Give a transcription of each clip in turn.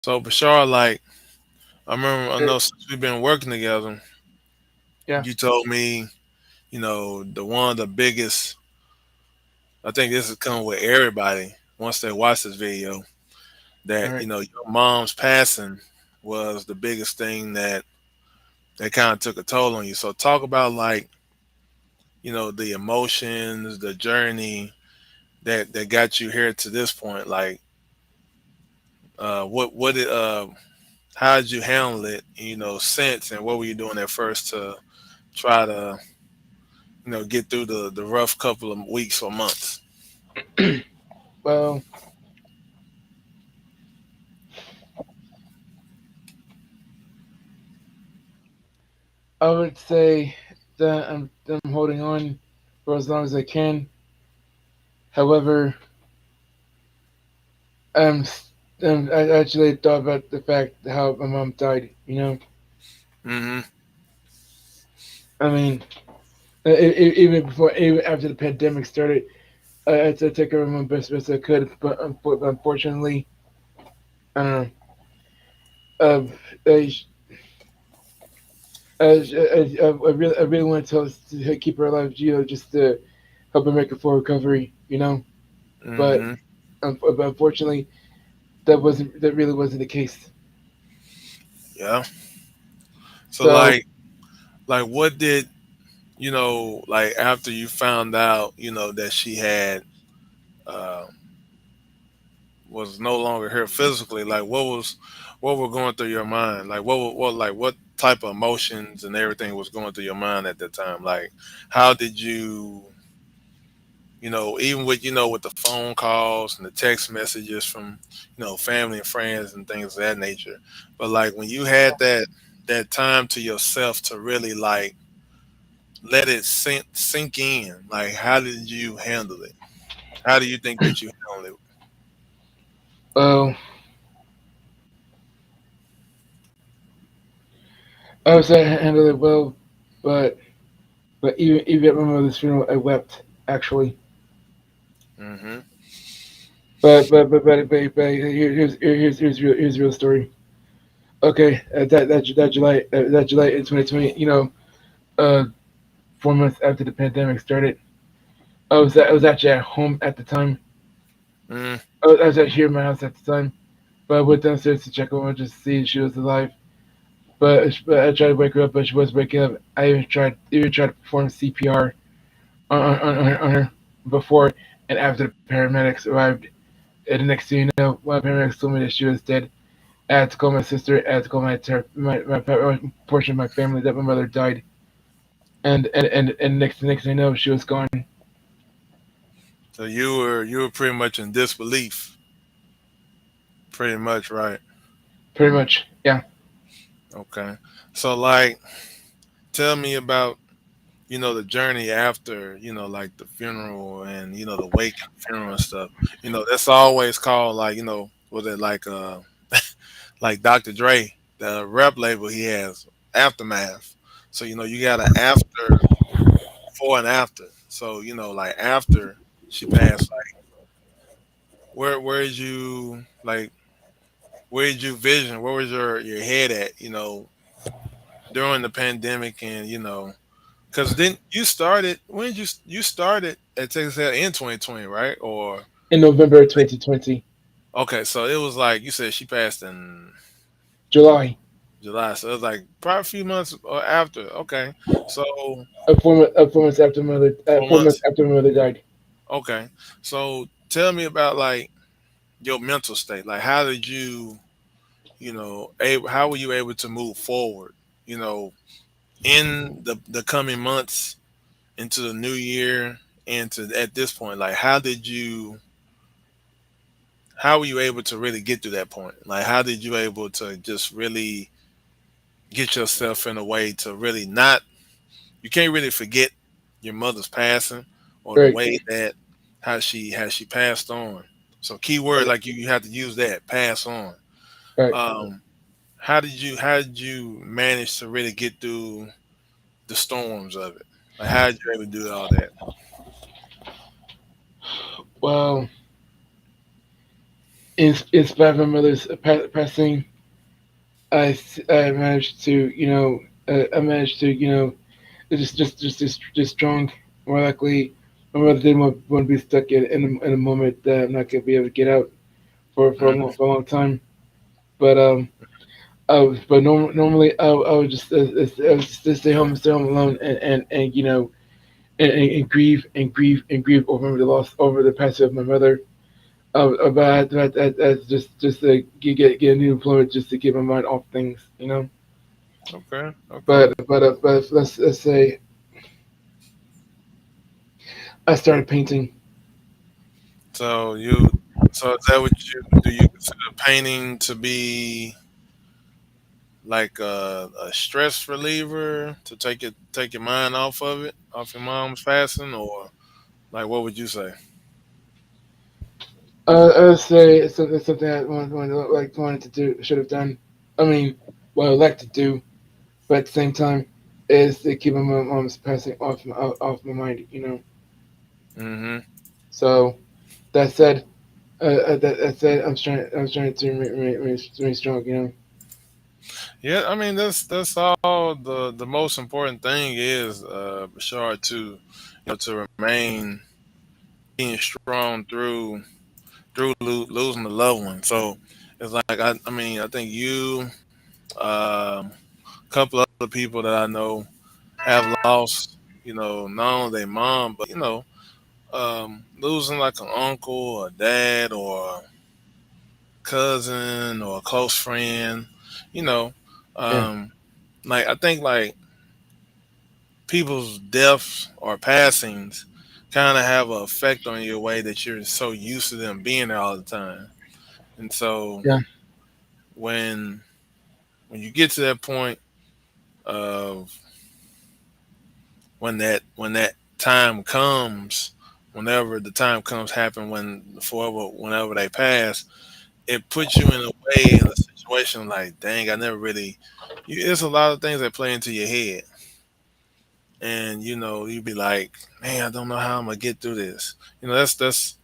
So Bashar, like I Er, know since we've been working together, yeah. you told me, the one of the biggest. I think this is coming with everybody once they watch this video. All That right. your mom's passing was the biggest thing that kind of took a toll on you. So talk about like the emotions, the journey that got you here to this point. Like what did how did you handle it? Since and what were you doing at first to try to get through the rough couple of weeks or months. Well, I would say that I'm holding on for as long as I can. However, um, I actually thought about the fact how my mom died. Mm-hmm. I mean, even before, even after the pandemic started, I had to take care of my best I could. But unfortunately, I don't know. I, I really wanted to keep her alive, just to help her make a full recovery. But, Mm-hmm. but unfortunately, that really wasn't the case. Yeah. So So like what did like after you found out that she had uh was no longer here physically, like what were going through your mind, like what type of emotions and everything was going through your mind at that time, like how did you even with with the phone calls and the text messages from family and friends and things of that nature. But like when you had that time to yourself to really like let it sink in, like how did you handle it? How do you think that you handled well, I was I handled it well, but even at my mother's funeral, I wept actually. it? Mm-hmm. Here's real story. Okay, that July in 2020, uh, 4 months after the pandemic started, I was actually at home at the time. Mm-hmm. I was actually here in my house at the time, but I went downstairs to check on her just to see if she was alive. But I tried to wake her up, but she was waking up. I even tried to perform CPR on her before and after the paramedics arrived. And the next thing you know, when the paramedics told me that she was dead, I had to call my sister. I had to call my portion of my family that my mother died. And next thing you know, she was gone. So you were pretty much in disbelief, pretty much, right? Pretty much, yeah. Okay. So like tell me about the journey after, like the funeral and, the wake and funeral and stuff. That's always called like, was it like like Dr. Dre, the rep label he has, Aftermath. So, you got an after, before and after. So, like after she passed, like where did you like where did you vision? Where was your head at, during the pandemic and, because then you started when did you started at Texas Tech in 2020, right? Or In November 2020, okay, so it was like you said she passed in July, July, so it was like probably a few months after. Okay, so 4 months after my mother, 4 months 4 months. after my mother died. Okay, so tell me about like your mental state. Like, how did you, how were you able to move forward? You know, in the coming months into the new year and to at this point, like, how were you able to really get to that point? Like, how did you able to just really get yourself in a way to really not, you can't really forget your mother's passing or the Right, way that how she passed on. So keyword right, like you have to use that pass on. right. Um, how did you manage to really get through the storms of it? Like how did you able to do all that? Well, in spite of my mother's passing, I managed to I managed to just strong. More likely, my mother didn't want to be stuck in a moment that I'm not gonna be able to get out Mm, for a long time. But normally I would I would just stay home alone and and grieve and grieve over the loss over the passing of my mother. But I just to get a new employment just to get my mind off things, you know. okay, okay. But let's say I started painting. So you, so is that what you do? You consider painting to be like a stress reliever to take your mind off of it, off your mom's passing, or like what would you say? I would say it's something I wanted to do, should have done. I mean, what I like to do, but at the same time, is to keep my mom's passing off my mind, you know. Mm-hmm. So that said, that said, I'm trying to remain strong, you know. Yeah, I mean that's all the most important thing is, Bashar, to to remain being strong through losing a loved one. So it's like I mean I think you, a couple other people that I know have lost, not only their mom, but losing like an uncle or dad or cousin or a close friend, you know, Yeah, um, like I think like people's deaths or passings kind of have an effect on your way that you're so used to them being there all the time, and so yeah, when when you get to that point of when that time comes, whenever the time comes, happen when forever whenever they pass, it puts you in a way in a situation like, dang, I never really. It's a lot of things that play into your head, and you be like, man, I don't know how I'm gonna get through this. That's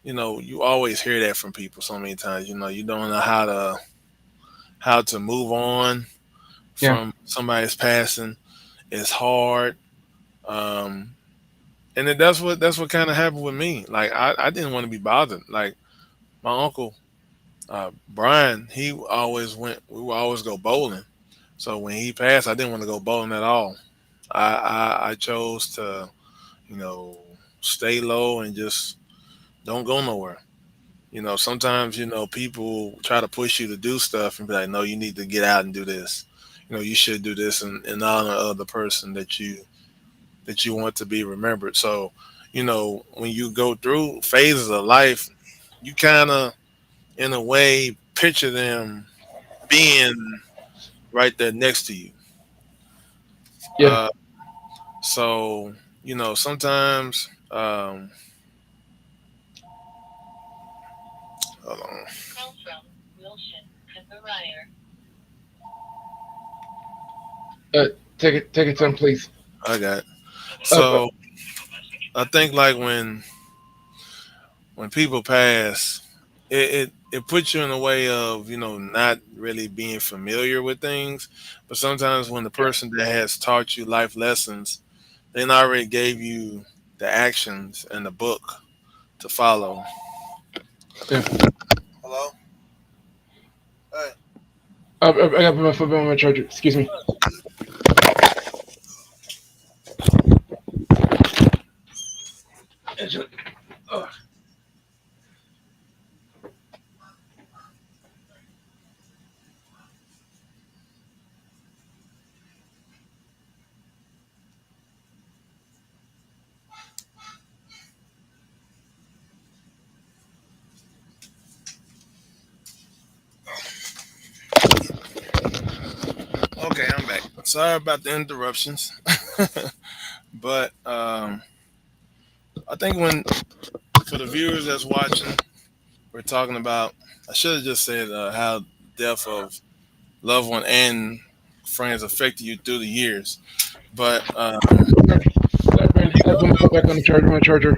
you always hear that from people so many times. You don't know how to move on yeah, from somebody's passing. It's hard. Um, and then that's what kind of happened with me. Like I didn't want to be bothered. Like my uncle Brian, he always went. We would always go bowling. So when he passed, I didn't want to go bowling at all. I chose to stay low and just don't go nowhere. Sometimes people try to push you to do stuff and be like, no, you need to get out and do this. You should do this in honor of the person that you want to be remembered. So, when you go through phases of life, you kind of, in a way, picture them being right there next to you. yeah. Uh, so, sometimes, hold on, Uh, take it time, please. I got it. Uh, So, I think like when people pass, it puts you in a way of not really being familiar with things, but sometimes when the person that has taught you life lessons, they already gave you the actions and the book to follow. yeah. Hello. Hey. I got my phone on my charger. Excuse me. Oh, Okay, I'm back. Sorry about the interruptions, but I think when for the viewers that's watching, we're talking about. I should have just said how death of loved one and friends affected you through the years. But sorry, man. I put my phone back on the charger. My charger.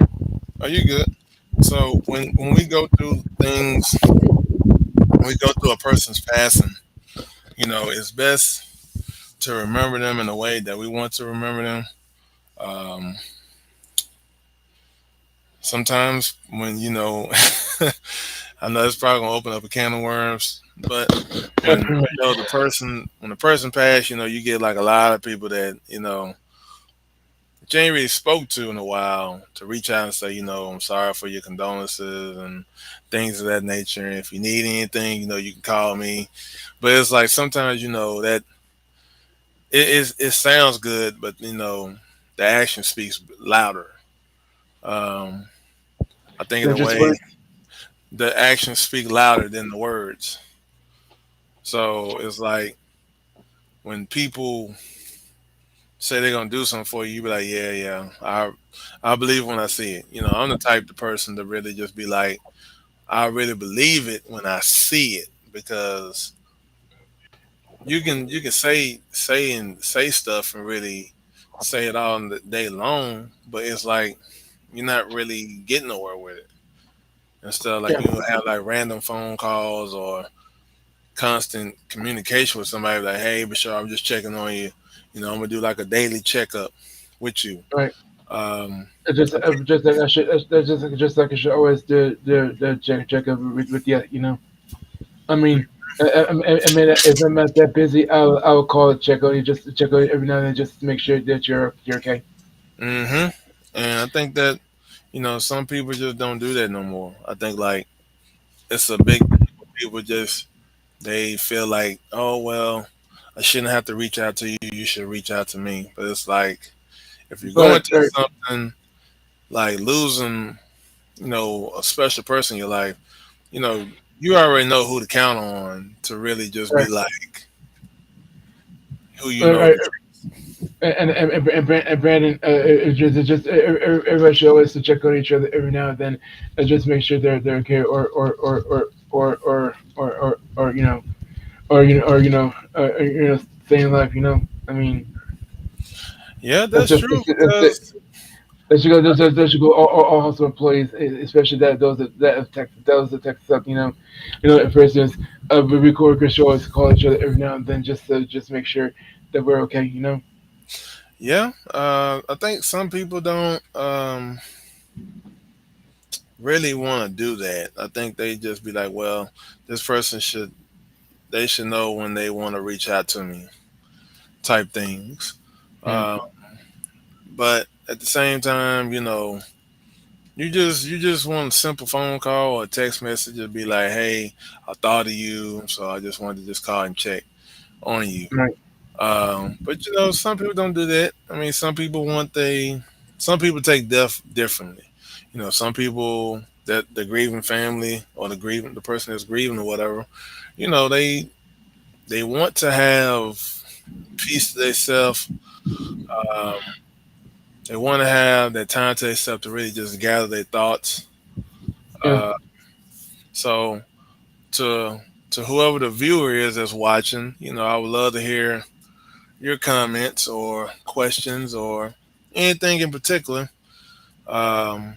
are you good? So when we go through things, when we go through a person's passing, it's best to remember them in the way that we want to remember them. Um, Sometimes when I know it's probably gonna open up a can of worms, but Yeah, when pretty much. the person passed, you get like a lot of people that that you ain't really spoke to in a while to reach out and say, I'm sorry for your condolences and things of that nature. And if you need anything, you can call me. But it's like sometimes that it sounds good, but the action speaks louder. Um, I think in They're a just way what? the actions speak louder than the words. So it's like when people say they're gonna do something for you, you be like, yeah, yeah, I believe when I see it. I'm the type of person to really just be like, I really believe it when I see it because you can say stuff and really say it all the day long, but it's like you're not really getting nowhere with it. Instead of like Yeah, you have like random phone calls or constant communication with somebody like, hey, Bashar, I'm just checking on you. I'm gonna do like a daily checkup with you. right. Um, It's just, I think, just like I should, just like I should always do check up with you. You know, I mean, I mean, if I'm not that busy, I'll call and check on you, just to check on you every now and then, just to make sure that you're okay. hmm and I think that some people just don't do that no more. I think like it's a big thing where people just they feel like, oh well, I shouldn't have to reach out to you. You should reach out to me. But it's like if you're going But through something like losing, a special person in your life, you know, you already know who to count on to really just be right, like who right, to and Brandon, everybody should always check on each other every now and then, and just make sure they're okay, or staying alive. You know, I mean, Yeah, that's that's just true that's it. because There should go all hospital employees, especially that have those that text up. For instance, we coworkers should always call each other every now and then just to just make sure that we're okay. You know, yeah, I think some people don't really want to do that. I think they just be like, well, this person should they should know when they want to reach out to me, type things. yeah, Uh, but at the same time, you just want a simple phone call or a text message to be like, hey, I thought of you, so I just wanted to just call and check on you. right, But some people don't do that. I mean, some people take death differently. Some people that the grieving family or the person that's grieving or whatever, they want to have peace to themselves. Um, they want to have that time to themselves to really just gather their thoughts. yeah, Uh, so to whoever the viewer is that's watching, I would love to hear your comments or questions or anything in particular um,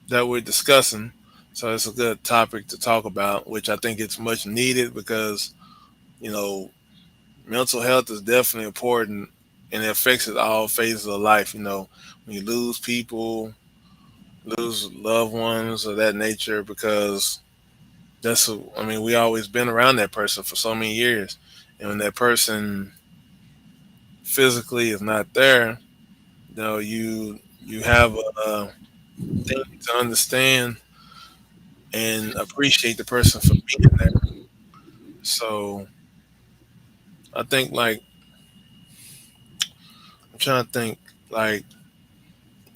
that we're discussing. So it's a good topic to talk about, which I think it's much needed because you know mental health is definitely important and it affects it all phases of life. When you lose people, lose loved ones of that nature, because I mean, we always been around that person for so many years, and when that person physically is not there, you have a thing to understand and appreciate the person for being there. So I think like I'm trying to think like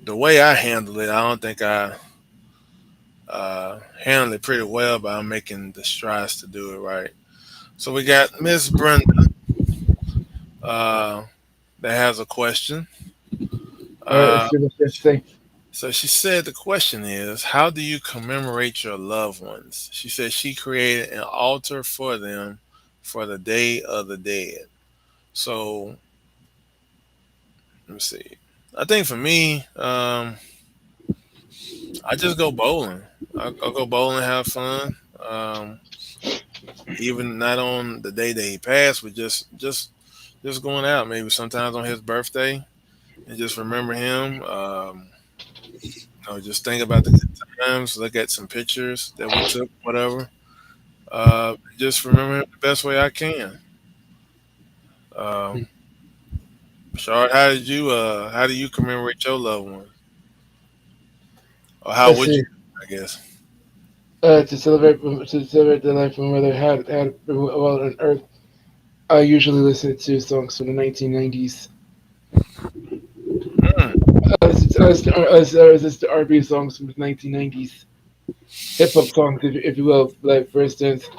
the way I handle it. I don't think I handle it pretty well, but I'm making the strides to do it right. So we got Miss Brenda uh, that has a question. all right. Uh, Let's see what they say. so she said the question is, how do you commemorate your loved ones? She said she created an altar for them for the Day of the Dead. So let me see. I think for me, I just go bowling. I'll go bowling, have fun. even not on the day that he passed, but just going out, maybe sometimes on his birthday, and just remember him. Just think about the good times, look at some pictures that we took, whatever. Just remember him the best way I can. Um, Shard, how do you commemorate your loved ones, or how Let's would you? see. I guess. To celebrate the life my mother had while on Earth, I usually listen to songs from the 1990s. Mm, I listen to R&B songs from the 1990s, hip hop songs, if you will. Like for instance,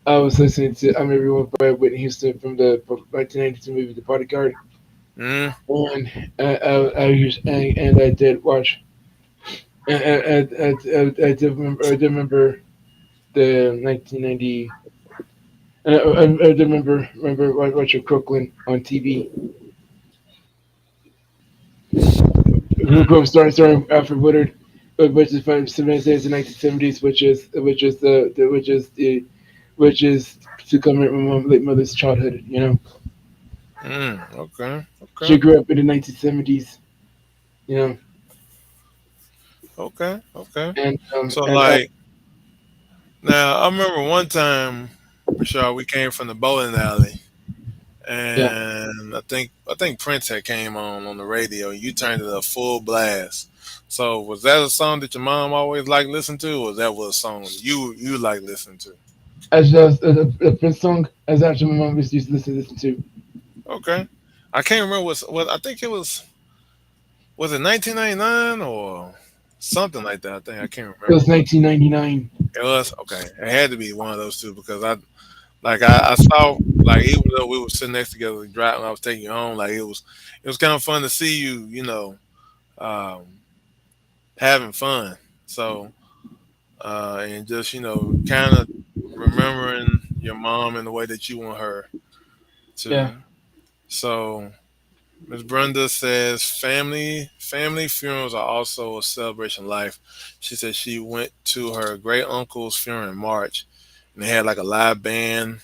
I was listening to "I'm Everyone" by Whitney Houston from the 1992 movie The Bodyguard, mm, and and I did watch. I did remember the 1990. I did remember watching Crooklyn on TV. Who starring Alfred Woodard, which is from the 1970s, which is to commemorate my late mother's childhood. okay, She okay, grew up in the 1970s. You know, okay, okay. and So like now, I remember one time, Rashard, we came from the bowling alley, yeah. and I think Prince had came on the radio. And you turned it up full blast. So was that a song that your mom always liked listening to, or that was a song you like listening to? As a Prince song, as actually my mom used to listen to. Okay, I can't remember what I think it was it 1999 or something like that. I think I can't It remember, was but 1999. it was okay. It had to be one of those two because I saw like even though we were sitting next together driving, I was taking you home. Like it was kind of fun to see you, um, having fun. So and just kind of remembering your mom in the way that you want her Yeah. to. So Miss Brenda says family funerals are also a celebration of life. She said she went to her great uncle's funeral in March, and they had like a live band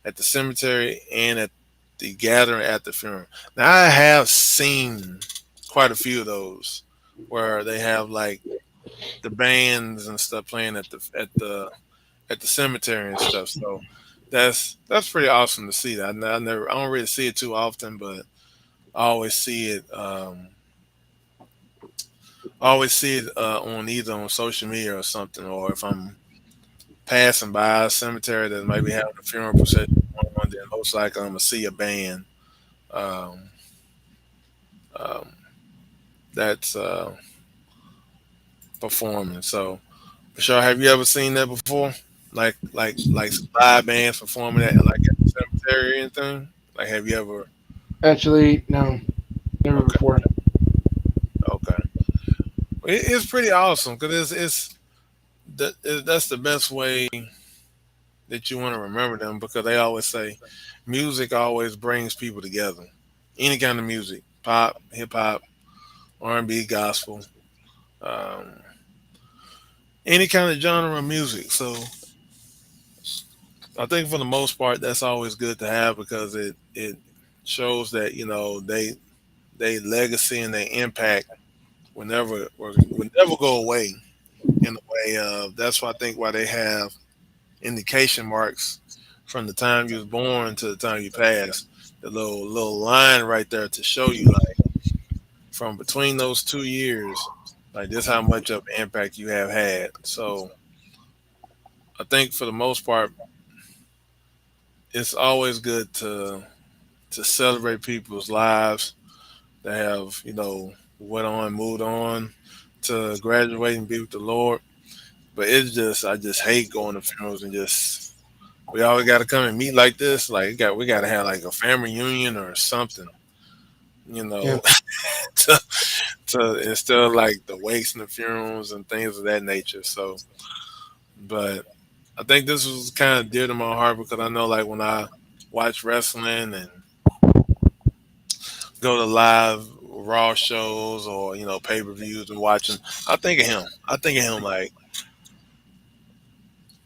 at the cemetery and at the gathering at the funeral. Now I have seen quite a few of those where they have like the bands and stuff playing at the cemetery and stuff. So that's pretty awesome to see that. I don't really see it too often, but I always see it. I always see it on either on social media or something, or if I'm passing by a cemetery that might be having a funeral procession going on, then most likely I'm gonna see a band. Um, um, that's performing. So, for sure, have you ever seen that before? Like some live bands performing like at the cemetery or anything? Like, have you ever? Actually, no, never Okay, before. okay. It's pretty awesome because that's the best way that you want to remember them because they always say music always brings people together. Any kind of music, pop, hip hop, R&B, gospel, um, any kind of genre of music. So I think for the most part, that's always good to have because it shows that they legacy and they impact will never go away. In a way of that's why I think why they have indication marks from the time you was born to the time you pass. The little line right there to show you like from between those 2 years, like this how much of an impact you have had. So I think for the most part, it's always good to celebrate people's lives that have went on, moved on to graduate and be with the Lord. But it's just I just hate going to funerals and just we always got to come and meet like this. Like we got to have like a family reunion or something, you Yeah. know, to, instead of like the wakes and the funerals and things of that nature. So, but I think this was kind of dear to my heart because I know like when I watch wrestling and go to live Raw shows or pay per views and watching, I think of him. I think of him like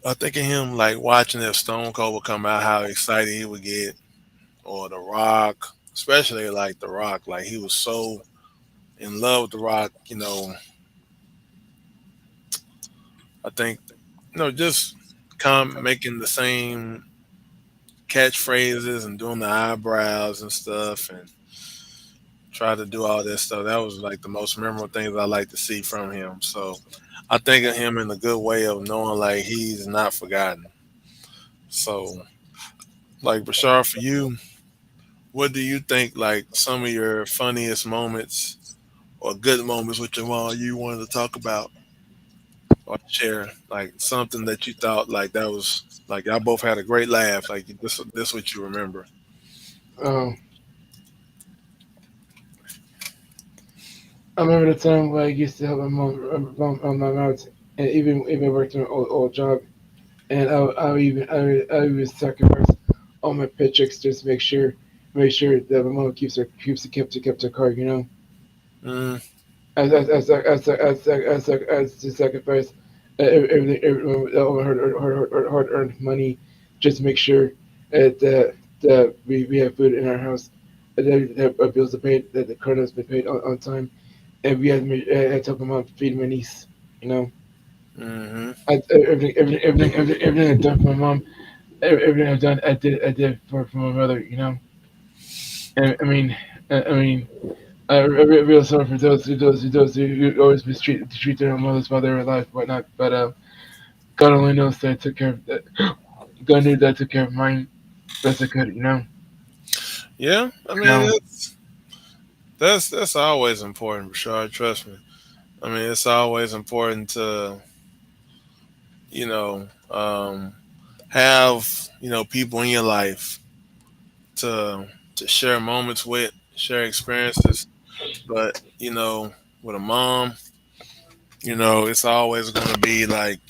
I think of him like watching if Stone Cold would come out, how excited he would get, or The Rock, especially like The Rock. Like he was so in love with The Rock. I think just making the same catchphrases and doing the eyebrows and stuff, and try to do all that stuff. That was like the most memorable things I like to see from him. So I think of him in a good way of knowing like he's not forgotten. So like Bashar, for you, what do you think like some of your funniest moments or good moments with your mom you wanted to talk about or share? Like something that you thought like that was like y'all both had a great laugh. Like this what you remember. Um, I remember the time where I used to help my mom on my mouth, and even worked in an old job, and I would even sacrifice all my paychecks just to make sure that my mom kept her car. Mm, As to sacrifice everything, all hard earned money, just to make sure that we have food in our house, that our bills are paid, that the credit has been paid on time, and I had to help my mom feed my niece. You know, mm-hmm. everything I've done for my mom, everything I've done, I did for my mother. And I mean, I real sorry for those who always mistreat their mothers while they were alive, whatnot. But God only knows that I took care of that. God knew that I took care of mine best I could. Yeah, I mean Now, that's always important, Rashard. Trust me. I mean, it's always important to you know um, have people in your life to share moments with, share experiences. But with a mom, it's always going to be like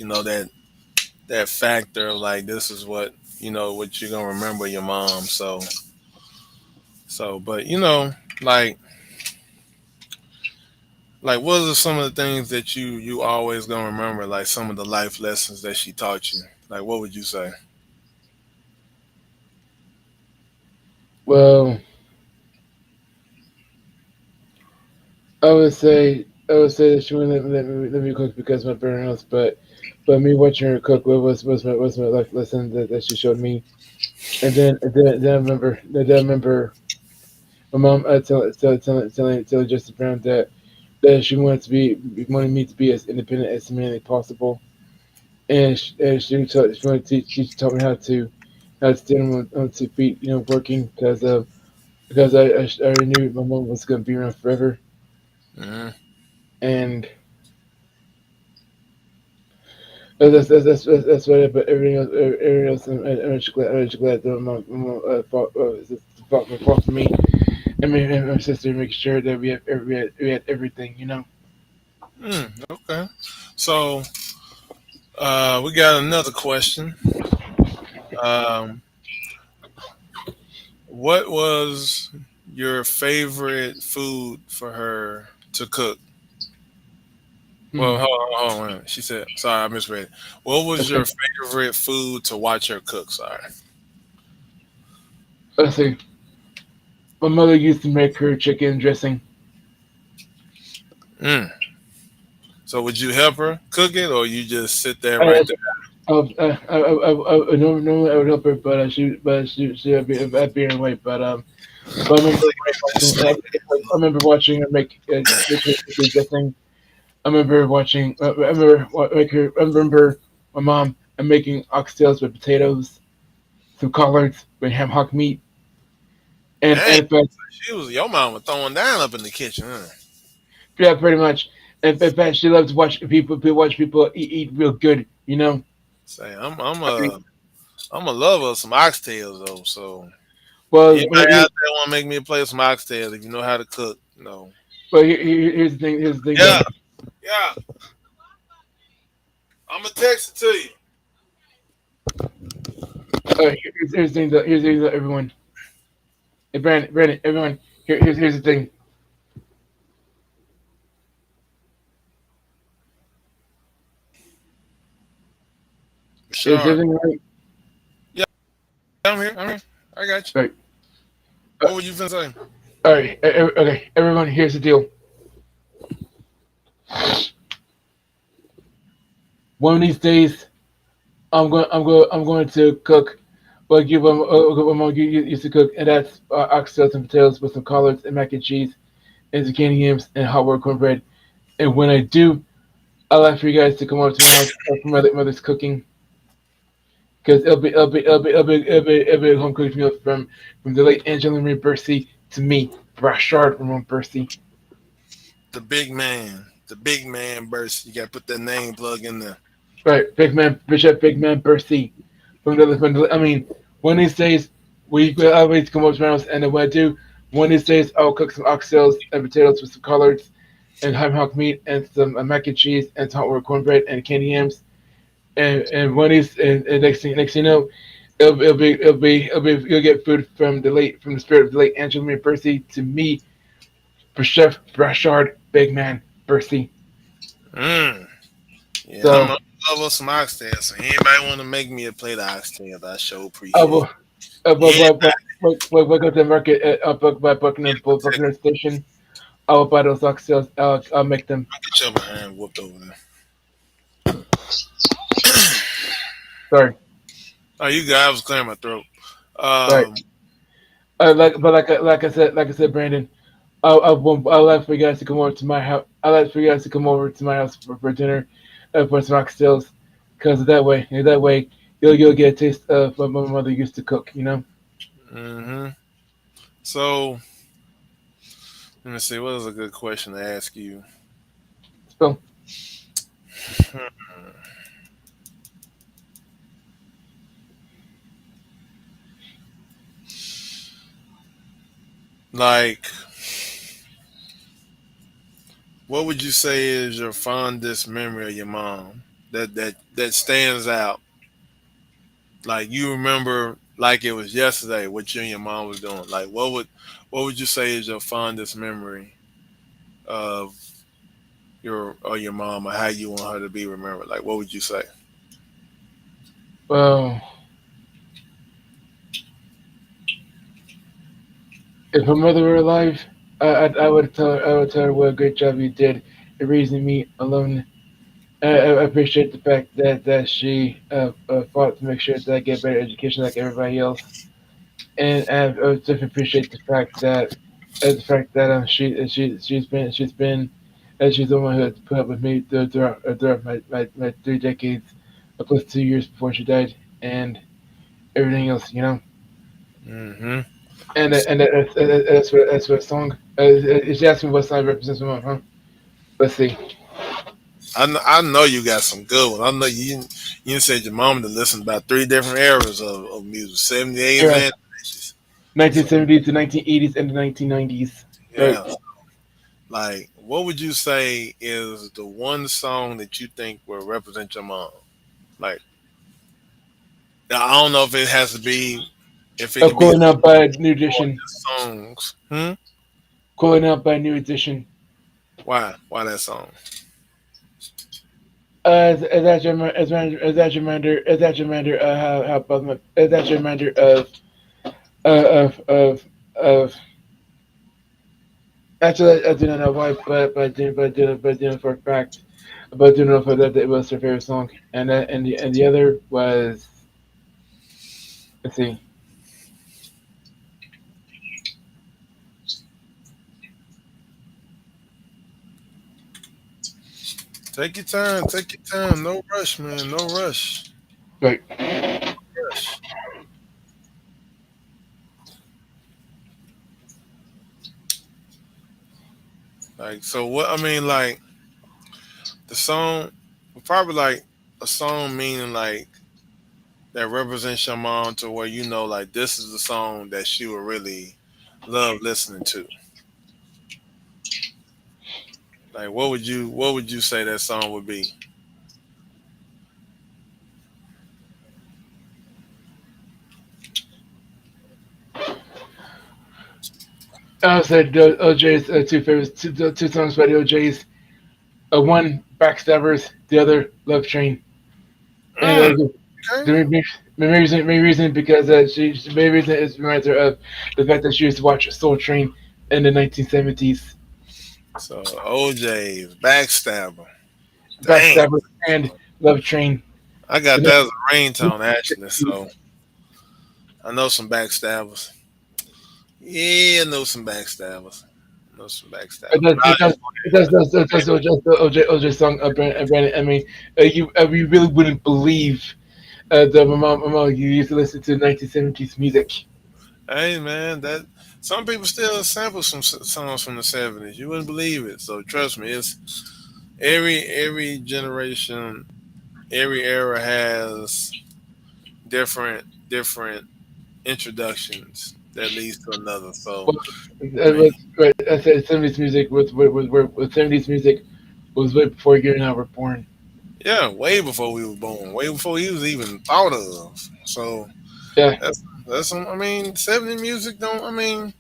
that factor of like this is what you're gonna remember your mom. But like what are some of the things that you always gonna remember? Like some of the life lessons that she taught you. Like what would you say? well, I would say that she wouldn't let me cook because of my burner house, but me watching her cook was my life lesson that she showed me. And then I remember my mom telling Justin Brown that she wanted me to be as independent as humanly possible, and she taught me how to stand on 2 feet, working because I already knew my mom was gonna be around forever, Hmm. and that's what. But everything else, I'm just glad that my mom fought for me and my sister, to make sure that we had everything. Okay. So we got another question. Um, what was your favorite food for her to cook? Well, Hmm. hold on. She said, sorry, I misread it. What was Okay. your favorite food to watch her cook? Sorry. Let's see. My mother used to make her chicken dressing. Mm. So would you help her cook it, or you just sit there I, right there? normally I would help her, but I'd be in her way. But I remember watching her make her chicken dressing. I remember my mom making oxtails with potatoes, some collards with ham hock meat, and Dang, and in fact, she was your mama throwing down up in the kitchen, huh? yeah, pretty much. And in fact, she loves to watch people eat real good. Say, I'm I mean, a I'm a lover of some oxtails though. So well, anybody out there want to make me a plate of some oxtails if you know how to cook? No. here's the thing. Here's the thing, Yeah, though. yeah. I'm gonna text it to you. Here's the thing, though. Here's the thing, though, everyone. Hey, Brandon, everyone. Here's the thing. Is Brashard. everything right? Yeah, I'm here. I'm here. I got you. Right. Uh, What were you finna say? all right. Okay. Everyone, here's the deal. One of these days, I'm going to cook. But I'm going to used to cook, and that's oxtails and potatoes with some collards and mac and cheese and zucchini yams and hot water cornbread. And when I do, I'd like for you guys to come over to my house for my mother's cooking because it'll be a home cooked meal from the late Angela Marie Bursey to me, Brashard Ramon Bursey. The big man burst. You gotta put that name plug in there. Right, big man, Bishop, big man Bursey from the I mean, one of these days we will always come over to my house, and then what I do, one of these days I'll cook some oxtails and potatoes with some collards and ham hock meat and some mac and cheese and some hot water cornbread and candy yams. And one of these and next thing you know, you'll get food from the spirit of the late Angela Marie Bursey to me, for Chef Brashard, big man Bursey. Mm. Yeah, I'm So a love some oxtail. So anybody want to make me a plate of oxtail, I sure I appreciate will it. Yeah, we'll go to the market up by Buckingham Station. I will buy those oxtails. I'll make them. get your behind whooped over there. Sorry. Oh, you guys was clearing my throat. Right. Um, Like I said, Brandon. I like for you guys to come over to my house. I like for you guys to come over to my house for dinner, for some oxtails, because that way you'll get a taste of what my mother used to cook. You know. hmm So let me see. What is a good question to ask you? So Like, what would you say is your fondest memory of your mom that stands out? Like you remember like it was yesterday what you and your mom was doing. Like what would you say is your fondest memory of your mom or how you want her to be remembered? Like what would you say? well, if my mother were alive, I would tell her what a great job you did in raising me alone. I appreciate the fact that she fought to make sure that I get better education like everybody else, and I just appreciate the fact that she's the one who had put up with me throughout my 3 decades, plus 2 years before she died, and everything else, you know. hmm And that's what song. She asked me what song represents my mom, huh? Let's see. I know you got some good ones. I know you said your mom to listen about three different eras of music, 70s, 80s, Era and 90s. So 1970s to 1980s and the 1990s. Right. yeah, like what would you say is the one song that you think will represent your mom? Like now, I don't know if it has to be if it could be Calling out by New or Edition. just songs. Hmm? Calling out by New Edition. Why? Why that song? As that your as that your reminder as that your reminder of actually I do not know why but I do know for a fact but I do know for that it was her favorite song and the other was let's see. Take your time. Take your time. No rush, man. No rush. Right. Rush. Like so. What I mean, like the song, probably like a song meaning like that represents your mom to where you know like this is the song that she would really love listening to. Like what would you say that song would be? I said OJ's two favorites two songs by the OJ's. One Backstabbers, the other Love Train. And Mm, Okay. Main reason because main reason is reminds her of the fact that she used to watch Soul Train in the 1970s, So OJ's backstabber. Dang. Backstabber and Love Train. I got The that as a ringtone actually. So I know some backstabbers. Yeah, I know some backstabbers. I know some backstabbers. It But does, I just OJ song, Brandon. I mean, you really wouldn't believe my mom you used to listen to 1970s music. hey man, that some people still sample some songs from the '70s. You wouldn't believe it. So trust me, it's every generation, every era has different introductions that leads to another. So Well, I mean, right, I said 70s music with 70s music was way before you and I were born. yeah, way before we were born, way before he was even thought of. So Yeah, that's I mean, '70 music don't. I mean,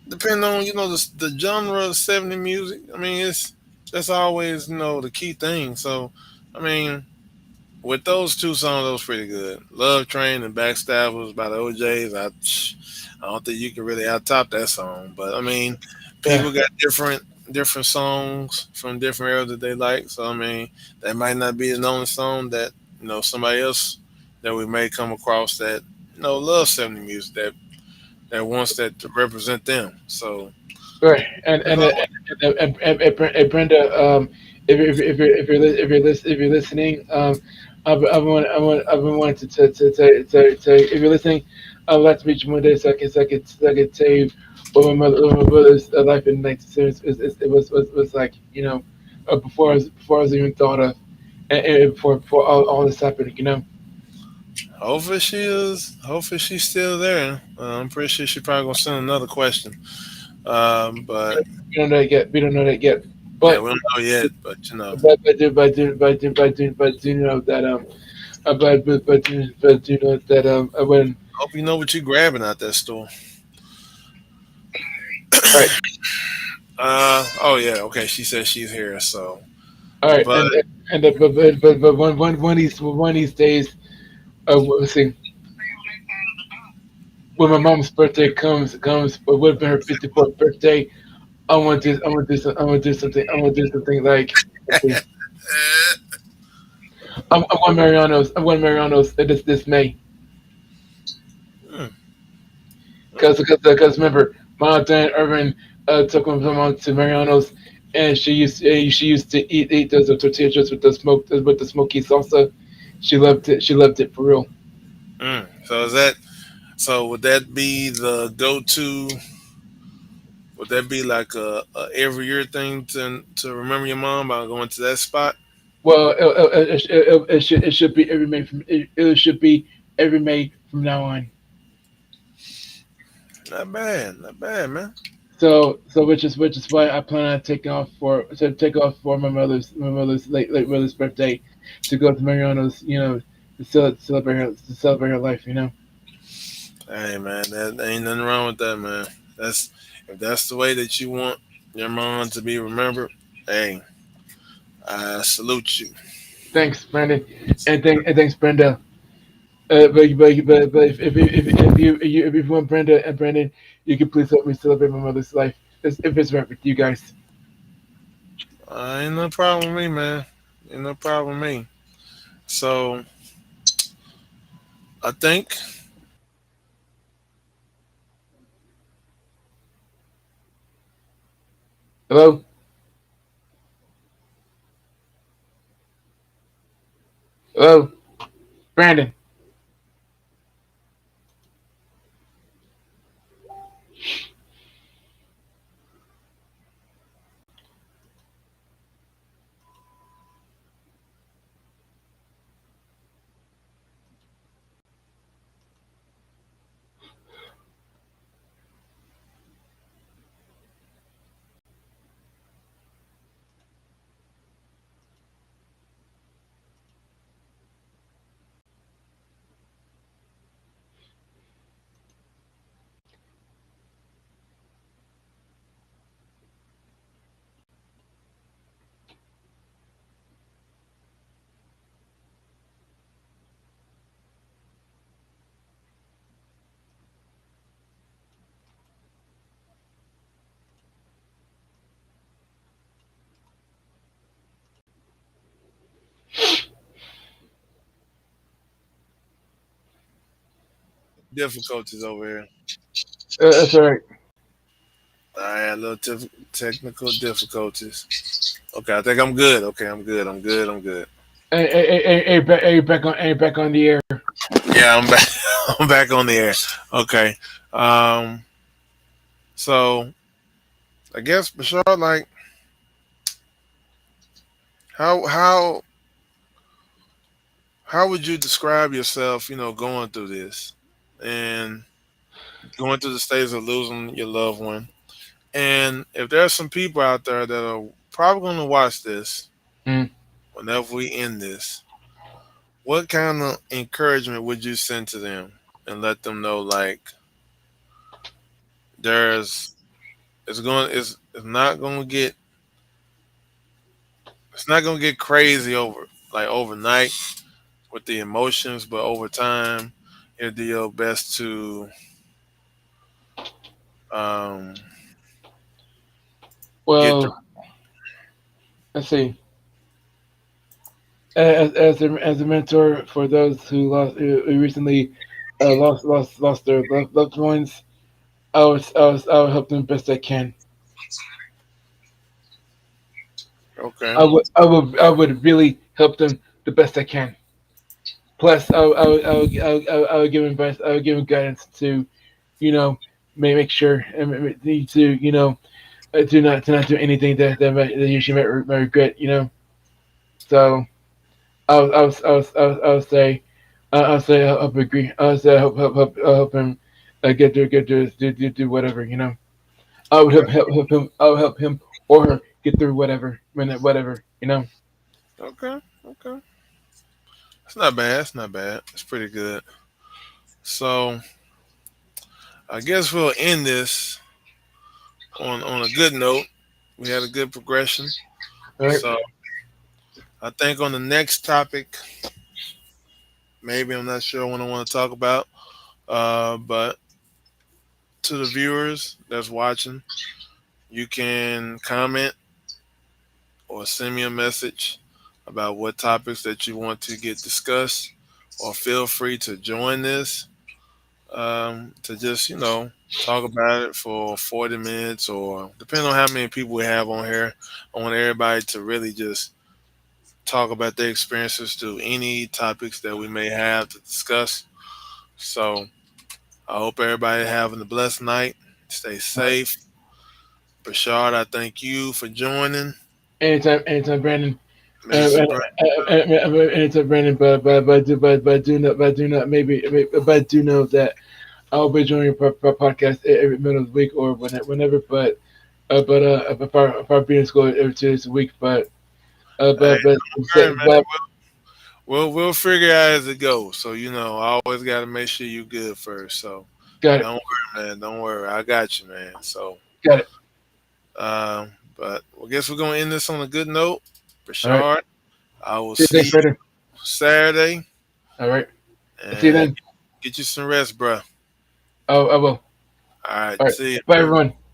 depending on the genre of '70 music. I mean, it's that's always the key thing. So I mean, with those two songs, that was pretty good. Love Train and Backstabbers by the OJ's. I don't think you can really out top that song. But I mean, yeah, people got different songs from different eras that they like. So I mean, that might not be the only song that somebody else that we may come across that loves '70 music that wants that to represent them. So right. it's always And Brenda, if you're listening, I've been wanting if you're listening, I would like to meet you one day so I could tell you what my brother's life in the 1970s was like. Before I was even thought of, and before all this happened. hopefully she is. Hopefully she's still there. I'm pretty sure she probably gonna send another question. But We don't know that yet. We don't know that yet. yeah, But we don't know yet. But but do know that but do know that when hope you know what you're grabbing out that store. right, Oh yeah, okay. She says she's here. So, all right, but but one of these days, let's see, when my mom's birthday comes, but would have been her 54th birthday. I want to do something. I want to do something like, let's see, I want Mariano's. I want Mariano's this May. hmm, Because remember, my aunt Dan Irvin took my mom to Mariano's, and she used to eat those tortilla chips with the smoky salsa. She loved it. She loved it for real. so is that so? Would that be the go-to? Would that be like a every year thing to remember your mom by going to that spot? Well, it should be every May it should be every May from now on. Not bad, man. So which is why I plan on taking off for my mother's late mother's birthday to go to Mariano's. To celebrate her life. Hey man, that ain't nothing wrong with that, man. That's if that's the way that you want your mom to be remembered. Hey, I salute you. Thanks, Brandon, and thanks, Brenda. But if you want Brenda and Brandon, you can please help me celebrate my mother's life. If it's right with you guys. Ain't no problem with me, man. Ain't no problem with me. So I think Hello, hello, Brandon. difficulties over here. That's all right. I had a little technical difficulties. Okay, I think I'm good. Okay, I'm good. I'm good. I'm good. Back on the air. Yeah, I'm back. I'm back on the air. Okay. Um. So I guess Bashar, like, how how would you describe yourself? Going through this and going through the stage of losing your loved one. And if there's some people out there that are probably going to watch this Mm. whenever we end this, what kind of encouragement would you send to them and let them know, like, there's it's not going to get crazy overnight with the emotions, but over time, you'll do your best to um, get through. Well, let's see. As a mentor for those who recently lost their loved ones, I would help them best I can. Okay. I would really help them the best I can. Plus, I would give them advice. I would give them guidance to, make sure and need to, do not do anything that you should might regret. So I would say I would agree. I would say help him do whatever. I would Okay. help him. I would help him or her get through whatever. Okay. Okay. It's not bad. It's not bad. It's pretty good. So I guess we'll end this on a good note. We had a good progression. All right, So I think on the next topic, maybe I'm not sure what I want to talk about. But to the viewers that's watching, you can comment or send me a message about what topics that you want to get discussed, or feel free to join this to just talk about it for 40 minutes, or depending on how many people we have on here. I want everybody to really just talk about their experiences through any topics that we may have to discuss. So I hope everybody having a blessed night. Stay all right. safe. Bashard, I thank you for joining. Anytime, Brandon. Mr. Brown. Anytime, Brandon. But do not but do know that I'll be joining your podcast every middle of the week or whenever. If I be in school every 2 days a week, Hey, but all right, man. We'll figure out as it goes. So I always got to make sure you good first. So got it, don't worry, man. Don't worry. I got you, man. So, got it. but I guess we're gonna end this on a good note. All right. Rashard, I will See you see next you Friday. Saturday, All right. See you and then. get you some rest, bro. I will. All right. All right. See you, Bye, man. everyone.